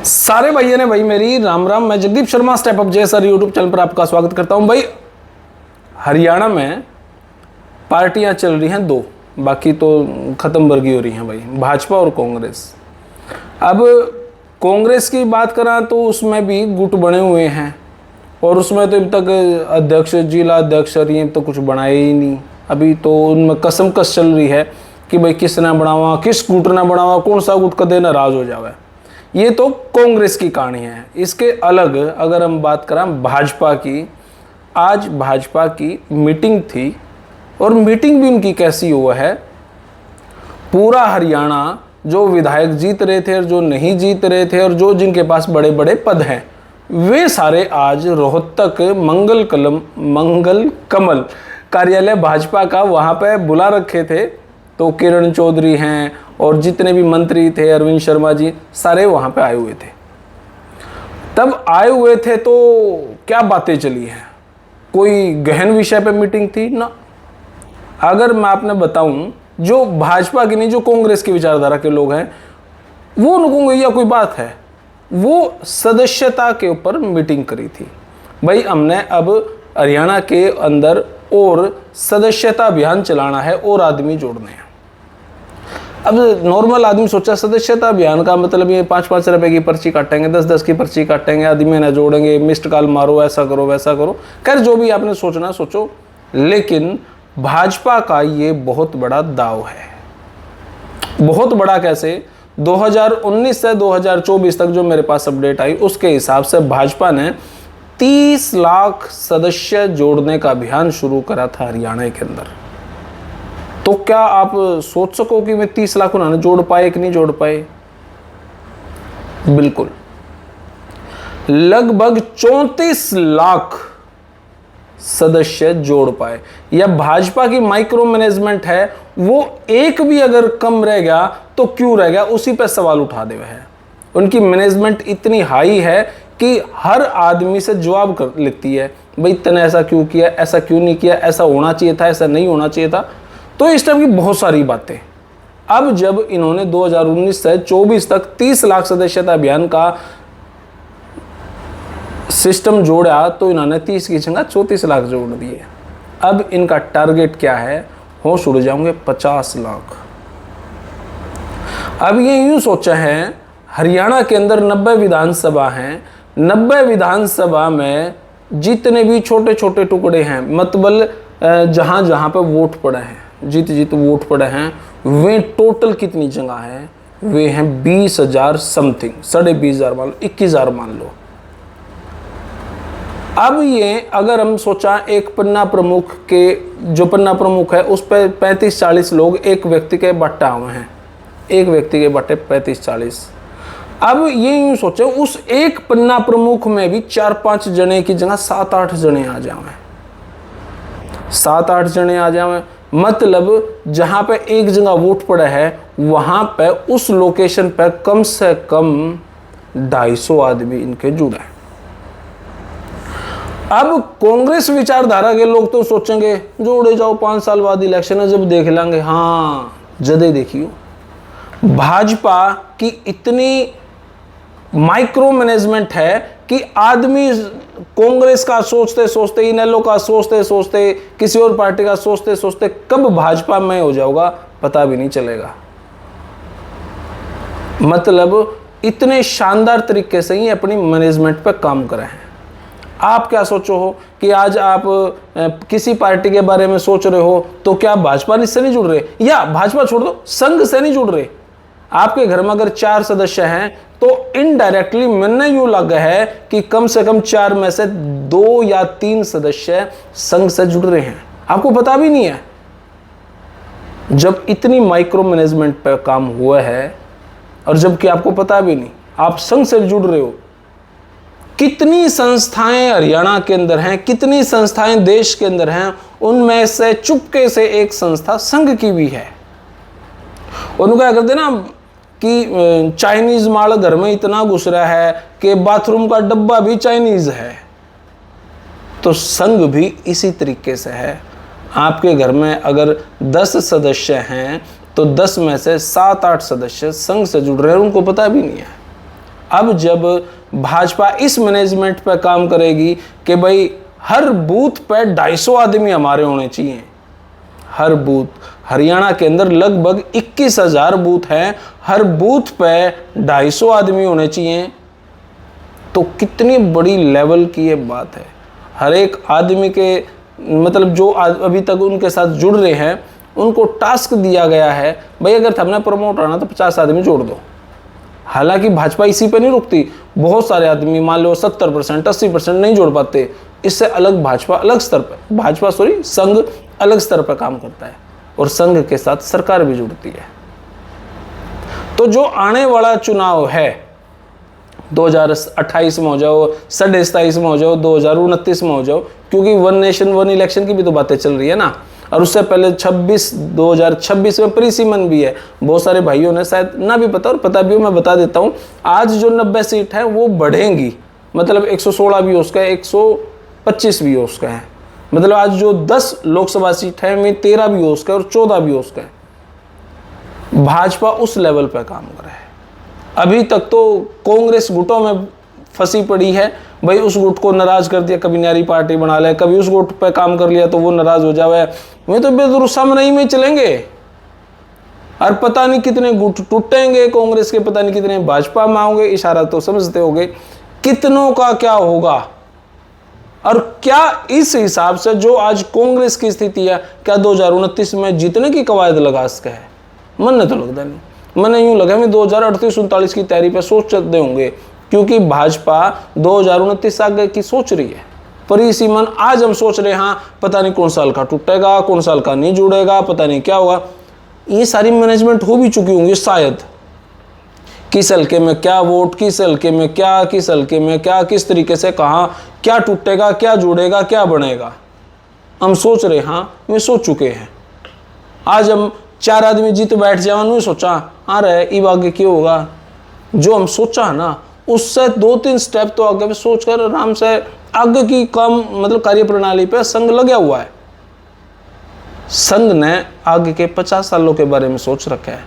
सारे भाइयों ने भाई मेरी राम राम। मैं जगदीप शर्मा स्टेप अप जय सर यूट्यूब चैनल पर आपका स्वागत करता हूं। भाई हरियाणा में पार्टियां चल रही हैं दो, बाकी तो खत्म वर्गी हो रही हैं भाई, भाजपा और कांग्रेस। अब कांग्रेस की बात करा तो उसमें भी गुट बने हुए हैं और उसमें तो अभी तक अध्यक्ष, जिला अध्यक्ष ये तो कुछ बनाए ही नहीं। अभी तो उनमें कसम कस चल रही है कि भाई किसने बनावा, किस गुट ने बनावा, कौन सा गुट कदे नाराज हो जावे। ये तो कांग्रेस की कहानी है। इसके अलग अगर हम बात करें भाजपा की, आज भाजपा की मीटिंग थी और मीटिंग भी उनकी कैसी हुआ है, पूरा हरियाणा जो विधायक जीत रहे थे और जो नहीं जीत रहे थे और जो जिनके पास बड़े बड़े पद हैं वे सारे आज रोहतक मंगल कमल कार्यालय भाजपा का वहाँ पे बुला रखे थे। तो किरण चौधरी हैं और जितने भी मंत्री थे, अरविंद शर्मा जी, सारे वहाँ पे आए हुए थे। तब आए हुए थे तो क्या बातें चली हैं, कोई गहन विषय पे मीटिंग थी ना। अगर मैं आपने बताऊं, जो भाजपा की नहीं, जो कांग्रेस की विचारधारा के लोग हैं वो उनको यह कोई बात है, वो सदस्यता के ऊपर मीटिंग करी थी। भाई हमने अब हरियाणा के अंदर और सदस्यता अभियान चलाना है और आदमी जोड़ने हैं। अब नॉर्मल आदमी सोचा सदस्यता अभियान का मतलब ये 5-5 रुपए की पर्ची काटेंगे, 10-10 की पर्ची काटेंगे, आदमी ना जोड़ेंगे, मिस्ड कॉल मारो, ऐसा करो वैसा करो। खैर जो भी आपने सोचना सोचो, लेकिन भाजपा का ये बहुत बड़ा दाव है। बहुत बड़ा कैसे? 2019 से 2024 तक जो मेरे पास अपडेट आई उसके हिसाब से भाजपा ने 30 लाख सदस्य जोड़ने का अभियान शुरू करा था हरियाणा के अंदर। तो क्या आप सोच सको कि मैं 30 लाख उन्होंने जोड़ पाए कि नहीं जोड़ पाए? बिल्कुल, लगभग 34 लाख सदस्य जोड़ पाए। या भाजपा की माइक्रो मैनेजमेंट है, वो एक भी अगर कम रह गया तो क्यों रह गया, उसी पे सवाल उठा दे है। उनकी मैनेजमेंट इतनी हाई है कि हर आदमी से जवाब कर लेती है, भाई तने ऐसा क्यों किया, ऐसा क्यों नहीं किया, ऐसा होना चाहिए था, ऐसा नहीं होना चाहिए था। तो इस टाइप की बहुत सारी बातें। अब जब इन्होंने 2019 से 24 तक 30 लाख सदस्यता अभियान का सिस्टम जोड़ा तो इन्होंने 30 की जगह 34 लाख जोड़ दिए। अब इनका टारगेट क्या है? होश उड़ जाओगे 50 लाख। अब ये यूं सोचा है, हरियाणा के अंदर 90 विधानसभा हैं, 90 विधानसभा में जितने भी छोटे छोटे टुकड़े हैं, मतलब जहां जहां पे वोट पड़े हैं, जित वोट पड़े हैं, वे टोटल कितनी जगह है? वे हैं 20,000 समथिंग, 20,500 मान लो, 21,000 मान लो। अब ये अगर हम सोचा एक पन्ना प्रमुख के, जो पन्ना प्रमुख है उस पर 35-40 लोग एक व्यक्ति के बट्टा हुए हैं, एक व्यक्ति के बट्टे 35-40। अब ये यूं सोचे उस एक पन्ना प्रमुख में भी 4-5 जने की जगह 7-8 जने आ जाए, 7-8 जने आ जाए। मतलब जहां पे एक जगह वोट पड़ा है वहां पे उस लोकेशन पे कम से कम 250 आदमी इनके जुड़े हैं। अब कांग्रेस विचारधारा के लोग तो सोचेंगे जोड़े जाओ, 5 साल बाद इलेक्शन है जब देख लेंगे। हाँ, जदे देखियो भाजपा की इतनी माइक्रो मैनेजमेंट है कि आदमी कांग्रेस का सोचते सोचते, इनेलो का सोचते सोचते, किसी और पार्टी का सोचते सोचते कब भाजपा में हो जाओगा पता भी नहीं चलेगा। मतलब इतने शानदार तरीके से ही अपनी मैनेजमेंट पर काम कर रहे हैं। आप क्या सोचो हो कि आज आप किसी पार्टी के बारे में सोच रहे हो तो क्या भाजपा से नहीं जुड़ रहे, या भाजपा छोड़ दो संघ से नहीं जुड़ रहे? आपके घर में अगर 4 सदस्य हैं तो इनडायरेक्टली मैंने यूं लगा है कि कम से कम 4 में से 2 या 3 सदस्य संघ से जुड़ रहे हैं, आपको पता भी नहीं है। जब इतनी माइक्रो मैनेजमेंट पर काम हुआ है और जबकि आपको पता भी नहीं, आप संघ से जुड़ रहे हो। कितनी संस्थाएं हरियाणा के अंदर हैं, कितनी संस्थाएं देश के अंदर हैं, उनमें से चुपके से एक संस्था संघ की भी है। उनको क्या करते ना कि चाइनीज माल घर में इतना घुस रहा है कि बाथरूम का डब्बा भी चाइनीज है। तो संघ भी इसी तरीके से है। आपके घर में अगर 10 सदस्य हैं तो 10 में से 7-8 सदस्य संघ से जुड़ रहे हैं, उनको पता भी नहीं है। अब जब भाजपा इस मैनेजमेंट पर काम करेगी कि भाई हर बूथ पे 250 आदमी हमारे होने चाहिए, हर बूथ, हरियाणा के अंदर लगभग 21,000 बूथ हैं, हर बूथ पे 250 आदमी होने चाहिए, तो कितनी बड़ी लेवल की ये बात है। हर एक आदमी के मतलब जो अभी तक उनके साथ जुड़ रहे हैं उनको टास्क दिया गया है, भाई अगर तुमने प्रमोट होना तो 50 आदमी जोड़ दो। हालांकि भाजपा इसी पे नहीं रुकती, बहुत सारे आदमी मान लो 70%, 80% नहीं जोड़ पाते, इससे अलग भाजपा अलग स्तर पर, संघ अलग स्तर पर काम करता है और संघ के साथ सरकार भी जुड़ती है। तो जो आने वाला चुनाव है 2028 में हो जाओ, 27.5 में हो जाओ, 2029 में हो जाओ, क्योंकि वन नेशन वन इलेक्शन की भी तो बातें चल रही है ना, और उससे पहले 2026 में प्री सीमन भी है। बहुत सारे भाइयों ने शायद ना भी पता और पता भी हो, मैं बता देता हूँ। आज जो 90 सीट है वो बढ़ेंगी, मतलब 116 भी उसका है, 125 भी उसका है, मतलब आज जो 10 लोकसभा सीट है में 13 भी उसका है और 14 भी उसका है। भाजपा उस लेवल पर काम कर रहा है। अभी तक तो कांग्रेस गुटों में फंसी पड़ी है, भाई उस गुट को नाराज कर दिया, कभी नई पार्टी बना ले, कभी उस गुट पे काम कर लिया तो वो नाराज हो जावे, वे तो बेदरुसा में नहीं में चलेंगे। और पता नहीं कितने गुट टूटेंगे कांग्रेस के, पता नहीं कितने भाजपा में आओगे, इशारा तो समझते होगे कितनों का क्या होगा। और क्या इस हिसाब से जो आज कांग्रेस की स्थिति है, क्या 2029 में जीतने की कवायद लगा सके है? मन ने तो लगता नहीं, मैंने यूं लगा मैं 2038-39 की तैयारी पे सोच रहे होंगे, क्योंकि भाजपा 2029 आगे की सोच रही है। परिसीमन आज हम सोच रहे हैं, हाँ पता नहीं कौन साल का टूटेगा, कौन साल का नहीं जुड़ेगा, पता नहीं क्या होगा। ये सारी मैनेजमेंट हो भी चुकी होंगी शायद, किस हल्के में क्या वोट, किस हल्के में क्या, किस हल्के में क्या, किस तरीके से कहाँ क्या टूटेगा, क्या जुड़ेगा, क्या बनेगा, हम सोच रहे, हाँ वे सोच चुके हैं। आज हम 4 आदमी जीत बैठ जाए, उन्होंने सोचा हाँ रहे इब आगे क्या होगा, जो हम सोचा ना उससे 2-3 स्टेप तो आगे भी सोचकर आराम से आगे की काम मतलब कार्य प्रणाली पे संघ लगा हुआ है। संघ ने आगे के 50 सालों के बारे में सोच रखा है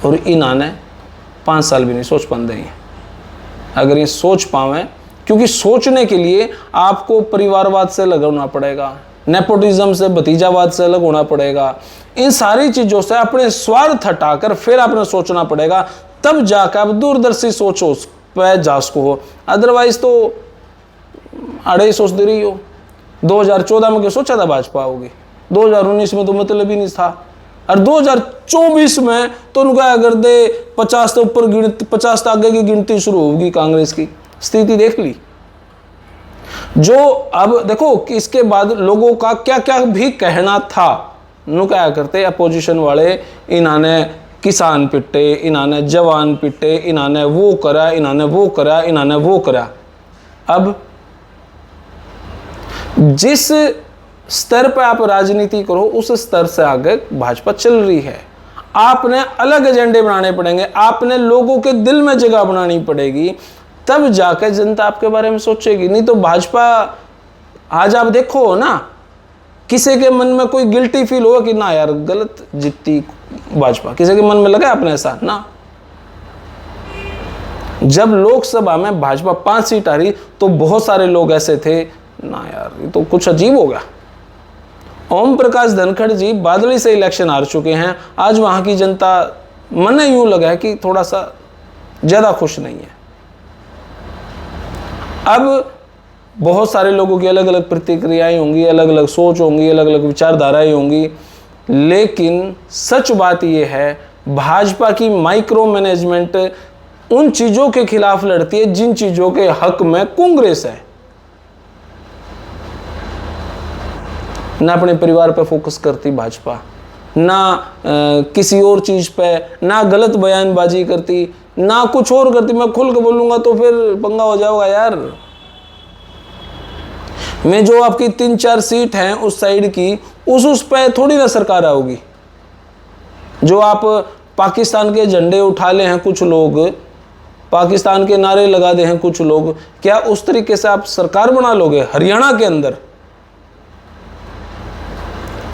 और इन्होंने 5 साल भी नहीं सोच पाते हैं। अगर ये सोच पावे, क्योंकि सोचने के लिए आपको परिवारवाद से अलग होना पड़ेगा, नेपोटिज्म से भतीजावाद से अलग होना पड़ेगा, इन सारी चीजों से अपने स्वार्थ हटाकर फिर आपने सोचना पड़ेगा, तब जाकर आप दूरदर्शी सोचो पे जा सको हो। अदरवाइज तो अड़े सोच दे रही हो। 2014 में क्या सोचा था भाजपा होगी, 2019 में तो मतलब ही नहीं था, और 2024 में तो उनका अगर दे 50 से ऊपर 50 से आगे की गिनती शुरू होगी। कांग्रेस की स्थिति देख ली। जो अब देखो कि इसके बाद लोगों का क्या क्या भी कहना था, नु क्या करते अपोजिशन वाले, इन्होंने किसान पिटे, इन्होंने जवान पिटे, इन्होंने वो करा, इन्होंने वो करा, इन्होंने वो करा। अब जिस स्तर पर आप राजनीति करो उस स्तर से आगे भाजपा चल रही है। आपने अलग एजेंडे बनाने पड़ेंगे, आपने लोगों के दिल में जगह बनानी पड़ेगी, तब जाकर जनता आपके बारे में सोचेगी। नहीं तो भाजपा आज आप देखो ना, किसी के मन में कोई गिल्टी फील हो कि ना यार गलत जीती भाजपा, किसी के मन में लगा आपने ऐसा ना। जब लोकसभा में भाजपा 5 सीट आ रही तो बहुत सारे लोग ऐसे थे ना यार ये तो कुछ अजीब हो गया। ओम प्रकाश धनखड़ जी बादली से इलेक्शन हार चुके हैं, आज वहां की जनता मन यूं लगा है कि थोड़ा सा ज्यादा खुश नहीं है। अब बहुत सारे लोगों की अलग अलग प्रतिक्रियाएं होंगी, अलग अलग सोच होंगी, अलग अलग विचारधाराएं होंगी, लेकिन सच बात यह है भाजपा की माइक्रो मैनेजमेंट उन चीजों के खिलाफ लड़ती है जिन चीजों के हक में कांग्रेस है। ना अपने परिवार पे फोकस करती भाजपा, ना किसी और चीज पे, ना गलत बयानबाजी करती, ना कुछ और करती। मैं खुल के बोलूंगा तो फिर पंगा हो जाएगा यार। मैं जो आपकी 3-4 सीट हैं उस साइड की, उस पे थोड़ी ना सरकार आओगी। जो आप पाकिस्तान के झंडे उठा ले हैं कुछ लोग, पाकिस्तान के नारे लगा दे हैं कुछ लोग, क्या उस तरीके से आप सरकार बना लोगे हरियाणा के अंदर?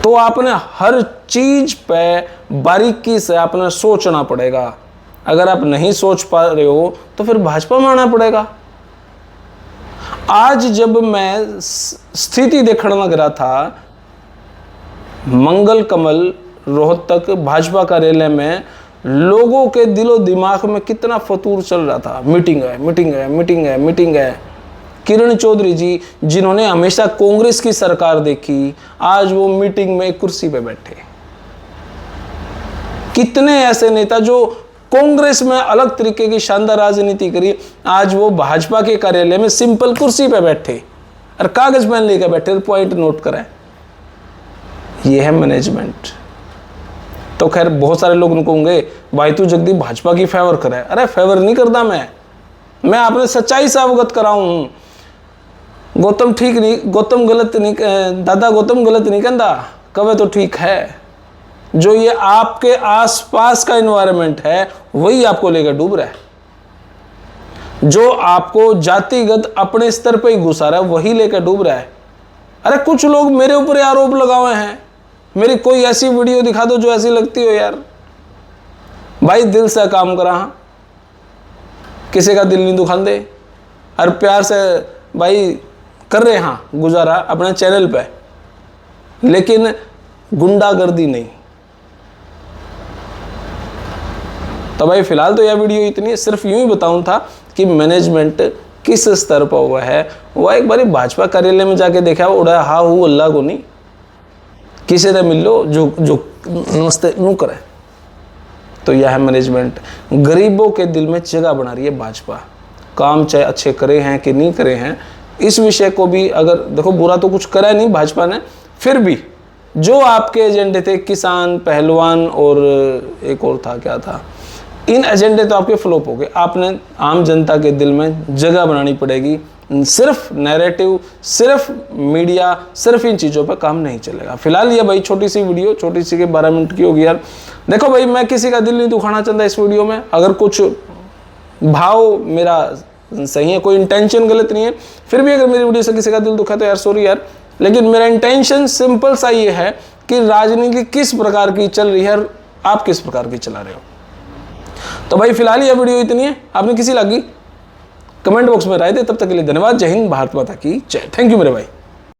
तो आपने हर चीज पे बारीकी से आपने सोचना पड़ेगा। अगर आप नहीं सोच पा रहे हो तो फिर भाजपा में आना पड़ेगा। आज जब मैं स्थिति देखने लग रहा था, मंगल कमल रोहतक भाजपा कार्यालय में लोगों के दिलो दिमाग में कितना फतूर चल रहा था, मीटिंग है, मीटिंग है, मीटिंग है, मीटिंग है। किरण चौधरी जी, जिन्होंने हमेशा कांग्रेस की सरकार देखी, आज वो मीटिंग में एक कुर्सी पे बैठे। कितने ऐसे नेता जो कांग्रेस में अलग तरीके की शानदार राजनीति करी, आज वो भाजपा के कार्यालय में सिंपल कुर्सी पे बैठे और कागज पेन लेकर बैठे, पॉइंट नोट कराए। ये है मैनेजमेंट। तो खैर बहुत सारे लोग उनको होंगे, भाई तू जगदीप भाजपा की फेवर करे। अरे फेवर नहीं करता मैं आपने सच्चाई से अवगत कराऊं हूं। गौतम ठीक नहीं, गौतम गलत नहीं, दादा गौतम गलत नहीं कहता, कवे तो ठीक है। जो ये आपके आसपास का एनवायरनमेंट है वही आपको लेकर डूब रहा है। जो आपको जातिगत अपने स्तर पे ही घुसा रहा है वही लेकर डूब रहा है। अरे कुछ लोग मेरे ऊपर आरोप लगाए हैं, मेरी कोई ऐसी वीडियो दिखा दो जो ऐसी लगती हो यार। भाई दिल से काम करा, किसी का दिल नहीं दुखान दे, और प्यार से भाई कर रहे हाँ गुजारा अपने चैनल पे, लेकिन गुंडागर्दी नहीं। तो भाई फिलहाल तो यह वीडियो इतनी, सिर्फ यूं ही बताऊं था कि मैनेजमेंट किस स्तर पर हुआ है। वह एक बार भाजपा कार्यालय में जाके देखा, उड़ा हा हूँ अल्लाह को नहीं, किसी से मिल लो जो नमस्ते नू करे। तो यह है मैनेजमेंट। गरीबों के दिल में जगह बना रही है भाजपा। काम चाहे अच्छे करे हैं कि नहीं करे हैं, इस विषय को भी अगर देखो, बुरा तो कुछ करा नहीं भाजपा ने, फिर भी जो आपके एजेंडे थे, किसान, पहलवान और एक और था, क्या था, इन एजेंडे तो आपके फ्लॉप हो गए। आपने आम जनता के दिल में जगह बनानी पड़ेगी। सिर्फ नैरेटिव, सिर्फ मीडिया, सिर्फ इन चीज़ों पर काम नहीं चलेगा। फिलहाल ये भाई छोटी सी वीडियो, छोटी सी के 12 मिनट की होगी यार। देखो भाई, मैं किसी का दिल नहीं दुखाना चाहता इस वीडियो में। अगर कुछ भाव मेरा सही है, कोई इंटेंशन गलत नहीं है, फिर भी अगर मेरी वीडियो से किसी का दिल दुखा तो यार सॉरी यार। लेकिन मेरा इंटेंशन सिंपल सा ये है कि राजनीति किस प्रकार की चल रही है और आप किस प्रकार की चला रहे हो। तो भाई फिलहाल यह वीडियो इतनी है। आपने किसी लगी कमेंट बॉक्स में राय दे। तब तक के लिए धन्यवाद। जय हिंद, भारत माता की जय। थैंक यू मेरे भाई।